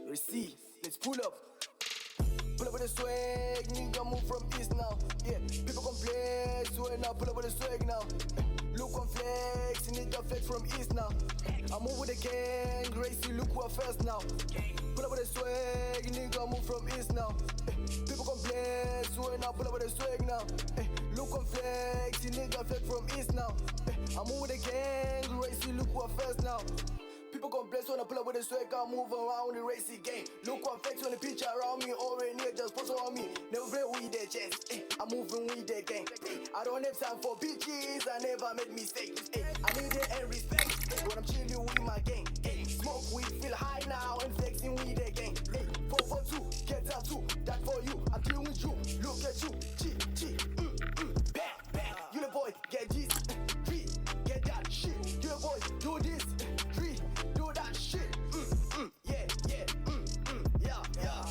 Receive, let's pull up. Pull up with the swag, nigga move from east now. Yeah, people complex, so now pull up with the swag now. Look on flex, nigga flex from east now. I move with the gang, Gracie, look who are first now. Pull up with the swag, nigga move from east now. People complex, so now pull up with the swag now. Look on flex, nigga flex from east now. I move with the gang, Gracie, look who are first now. People complex when I pull up with the swag, I move around the racy game. Look what flex when the picture around me, over near just post on me. Never play with the chest, I'm moving with the gang. I don't have time for bitches, I never made mistakes. I need it and respect when I'm chilling with my gang. Smoke weed, feel high now and flexing with the gang. 442, get out too, that for you, I'm dealing with you. Look at you, chi, bang, bang. You the boy, get this, three, get that shit. You the boy, do this, three, do that shit. Yeah, yeah, yeah, yeah, yeah.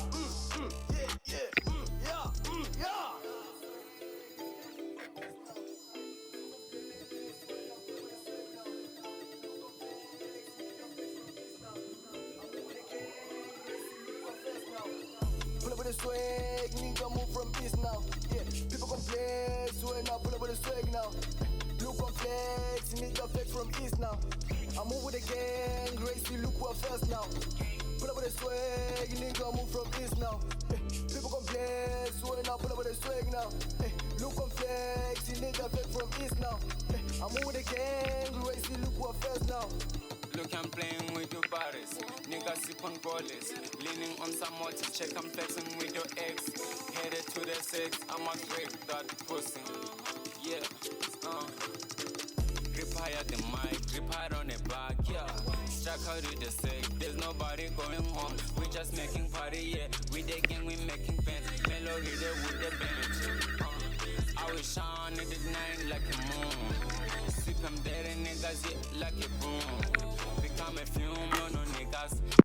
Pull up with the swag, nigga move from east now. Yeah, people complex, so now pull up with the swag now. Look on flex, nigga flex from east now. I move with the gang, Gracie, look who are first now. Pull up with the swag, nigga move from east now. People complex, so now pull up with the swag now. Look on flex, nigga flex from east now. I move with the gang, Gracie, look who are first now. Look, I'm playing with your bodies. Niggas sip on rollers. Leaning on some more to check. I'm flexing with your ex. Headed to the sex. I'm a great that pussy. Yeah, grip higher the mic. Grip hard on the back. Yeah, strike out with the sex. There's nobody going home. We just making party. Yeah, we the gang. We making fans. Melody there with the bench. I will shine at the night like a moon. Sip them dead niggas, yeah, like a boom. Become a fume, no niggas.